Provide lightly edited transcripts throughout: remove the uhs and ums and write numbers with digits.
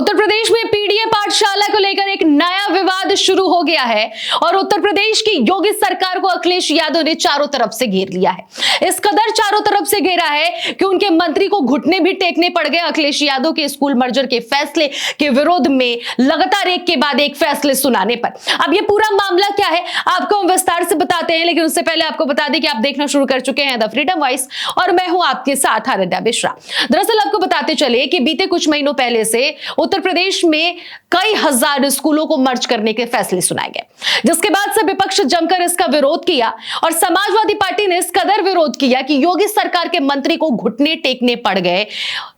उत्तर प्रदेश में पीडीए पाठशाला को लेकर एक नया विवाद शुरू हो गया है और उत्तर प्रदेश की योगी सरकार को अखिलेश यादव ने चारों तरफ से घेर लिया है। इस कदर चारों तरफ से घेरा है कि उनके मंत्री को घुटने भी टेकने पड़ गए अखिलेश यादव के स्कूल मर्जर के फैसले के विरोध में लगातार एक के बाद एक फैसले सुनाने पर। अब ये पूरा मामला क्या है आपको हम विस्तार से बताते हैं, लेकिन उससे पहले आपको बता दें कि आप देखना शुरू कर चुके हैं द फ्रीडम वॉइस और मैं हूं आपके साथ आराध्या मिश्रा। दरअसल आपको बताते चले कि बीते कुछ महीनों पहले से उत्तर प्रदेश में कई हजार स्कूलों को मर्ज करने के फैसले सुनाए गए, जिसके बाद से विपक्ष जमकर इसका विरोध किया और समाजवादी पार्टी ने इस कदर विरोध किया कि योगी सरकार के मंत्री को घुटने टेकने पड़ गए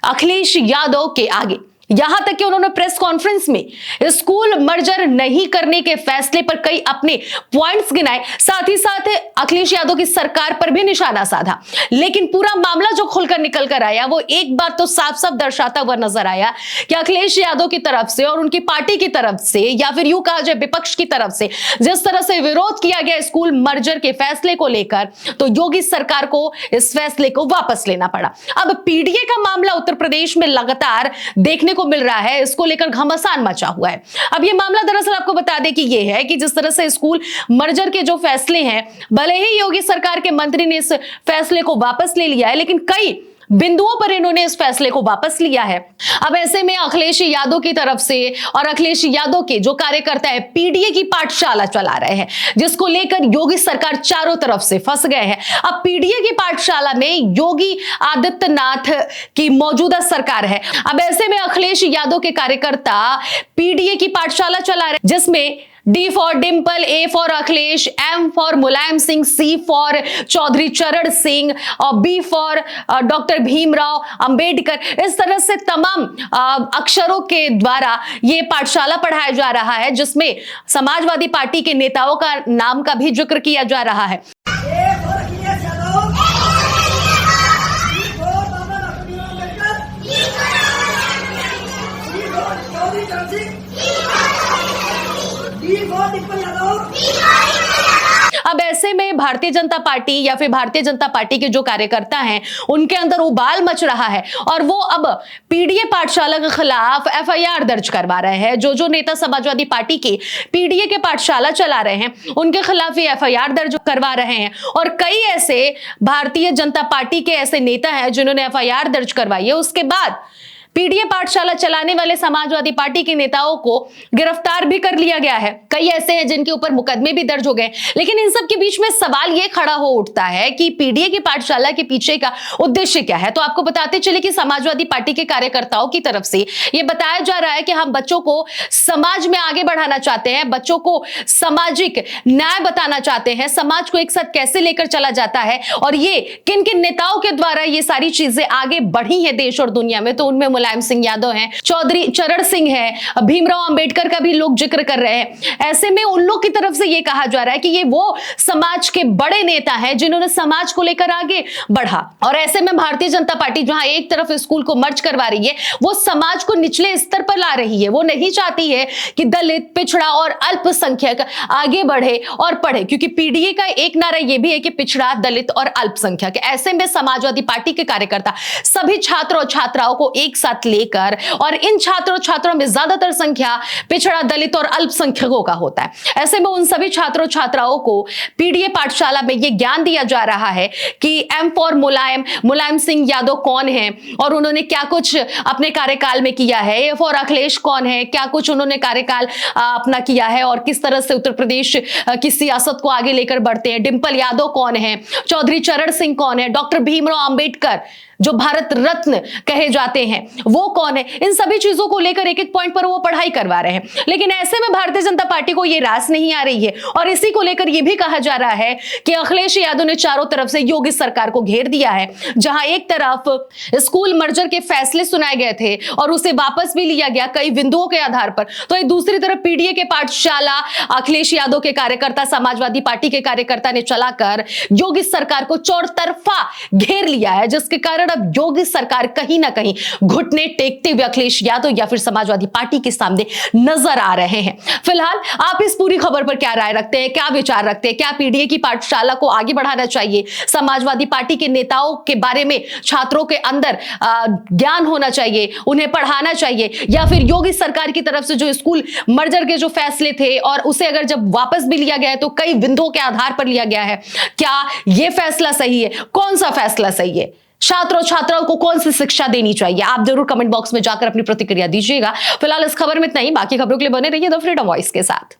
अखिलेश यादव के आगे। यहां तक कि उन्होंने प्रेस कॉन्फ्रेंस में स्कूल मर्जर नहीं करने के फैसले पर कई अपने पॉइंट्स गिनाए, साथ ही साथ अखिलेश यादव की सरकार पर भी निशाना साधा। लेकिन पूरा मामला जो खुलकर निकल कर आया वो एक बात तो साफ साफ दर्शाता हुआ नजर आया कि अखिलेश यादव की तरफ से और उनकी पार्टी की तरफ से या फिर यूं कहा जाए विपक्ष की तरफ से जिस तरह से विरोध किया गया स्कूल मर्जर के फैसले को लेकर, तो योगी सरकार को इस फैसले को वापस लेना पड़ा। अब पीडीए का मामला उत्तर प्रदेश में लगातार देखने को मिल रहा है, इसको लेकर घमासान मचा हुआ है। अब ये मामला दरअसल आपको बता दें कि ये है कि जिस तरह से स्कूल मर्जर के जो फैसले हैं, भले ही योगी सरकार के मंत्री ने इस फैसले को वापस ले लिया है, लेकिन कई बिंदुओं पर इन्होंने इस फैसले को वापस लिया है। अब ऐसे में अखिलेश यादव की तरफ से और अखिलेश यादव के जो कार्यकर्ता है पीडीए की पाठशाला चला रहे हैं, जिसको लेकर योगी सरकार चारों तरफ से फंस गए हैं। अब पीडीए की पाठशाला में योगी आदित्यनाथ की मौजूदा सरकार है। अब ऐसे में अखिलेश यादव के कार्यकर्ता पीडीए की पाठशाला चला रहे हैं, जिसमें D for Dimple, A for Akhilesh, M for Mulayam Singh, C for Chaudhary Charan Singh और B for doctor Bhimrao Ambedkar, इस तरह से तमाम अक्षरों के द्वारा ये पाठशाला पढ़ाया जा रहा है, जिसमें समाजवादी पार्टी के नेताओं का नाम का भी जिक्र किया जा रहा है। अब ऐसे में भारतीय जनता पार्टी या फिर भारतीय जनता पार्टी के जो कार्यकर्ता हैं उनके अंदर उबाल मच रहा है और वो अब पीडीए पाठशाला के खिलाफ एफआईआर दर्ज करवा रहे हैं। जो नेता समाजवादी पार्टी के पीडीए के पाठशाला चला रहे हैं उनके खिलाफ ये एफआईआर दर्ज करवा रहे हैं और कई ऐसे भारतीय जनता पार्टी के ऐसे नेता हैं जिन्होंने एफआईआर दर्ज करवाई है। उसके बाद पीडीए पाठशाला चलाने वाले समाजवादी पार्टी के नेताओं को गिरफ्तार भी कर लिया गया है। कई ऐसे हैं जिनके ऊपर मुकदमे भी दर्ज हो गए। लेकिन इन सब के बीच में सवाल यह खड़ा हो उठता है कि पीडीए की पाठशाला के पीछे का उद्देश्य क्या है। तो आपको बताते चले कि समाजवादी पार्टी के कार्यकर्ताओं की तरफ से यह बताया जा रहा है कि हम बच्चों को समाज में आगे बढ़ाना चाहते हैं, बच्चों को सामाजिक न्याय बताना चाहते हैं, समाज को एक साथ कैसे लेकर चला जाता है और ये किन किन नेताओं के द्वारा ये सारी चीजें आगे बढ़ी है देश और दुनिया में। तो उनमें मुलायम सिंह यादव हैं, चौधरी चरण सिंह है, भीमराव अंबेडकर का भी लोग जिक्र कर रहे हैं। ऐसे में उन लोग की तरफ से यह कहा जा रहा है कि ये वो समाज के बड़े नेता हैं जिन्होंने समाज को लेकर आगे बढ़ा। और ऐसे में भारतीय जनता पार्टी जहां एक तरफ स्कूल को मर्ज करवा रही है, वो समाज को निचले स्तर पर ला रही है। वो नहीं चाहती है कि दलित, पिछड़ा और अल्पसंख्यक आगे बढ़े और पढ़े, क्योंकि पीडीए का एक नारा यह भी है कि पिछड़ा, दलित और अल्पसंख्यक। ऐसे में समाजवादी पार्टी के कार्यकर्ता सभी छात्र और छात्राओं को एक साथ लेकर, और इन छात्रों छात्राओं में ज्यादातर संख्या पिछड़ा, दलित और अल्पसंख्यकों का होता है। ऐसे में उन सभी छात्रों छात्राओं को पीडीए पाठशाला में यह ज्ञान दिया जा रहा है कि एम फॉर मुलायम सिंह यादव कौन है और उन्होंने क्या कुछ अपने कार्यकाल में किया है, ए फॉर अखिलेश कौन है, क्या कुछ उन्होंने कार्यकाल अपना किया है और किस तरह से उत्तर प्रदेश की सियासत को आगे लेकर बढ़ते हैं, डिंपल यादव कौन है, चौधरी चरण सिंह कौन है, डॉक्टर भीमराव अंबेडकर जो भारत रत्न कहे जाते हैं वो कौन है। इन सभी चीजों को लेकर एक एक पॉइंट पर वो पढ़ाई करवा रहे हैं। लेकिन ऐसे में भारतीय जनता पार्टी को ये रास नहीं आ रही है और इसी को लेकर यह भी कहा जा रहा है कि अखिलेश यादव ने चारों तरफ से योगी सरकार को घेर दिया है। जहां एक तरफ स्कूल मर्जर के फैसले सुनाए गए थे और उसे वापस भी लिया गया कई बिंदुओं के आधार पर, तो एक दूसरी तरफ पीडीए के पाठशाला अखिलेश यादव के कार्यकर्ता, समाजवादी पार्टी के कार्यकर्ता ने चलाकर योगी सरकार को चौतरफा घेर लिया है, जिसके कारण अब योगी सरकार कहीं ना कहीं घुटने टेकते हुए अखिलेश यादव या फिर समाजवादी पार्टी के सामने नजर आ रहे हैं। फिलहाल आप इस पूरी खबर पर क्या राय रखते हैं, क्या विचार रखते हैं? क्या पीडीए की पाठशाला को आगे बढ़ाना चाहिए? समाजवादी पार्टी के नेताओं के बारे में छात्रों के अंदर ज्ञान होना चाहिए, उन्हें पढ़ाना चाहिए, या फिर योगी सरकार की तरफ से जो स्कूल मर्जर के जो फैसले थे और उसे अगर जब वापस भी लिया गया है तो कई बिंदुओं के आधार पर लिया गया है, क्या यह फैसला सही है? कौन सा फैसला सही है? छात्रों छात्राओं को कौन सी शिक्षा देनी चाहिए? आप जरूर कमेंट बॉक्स में जाकर अपनी प्रतिक्रिया दीजिएगा। फिलहाल इस खबर में इतना ही, बाकी खबरों के लिए बने रहिए द फ्रीडम वॉइस के साथ।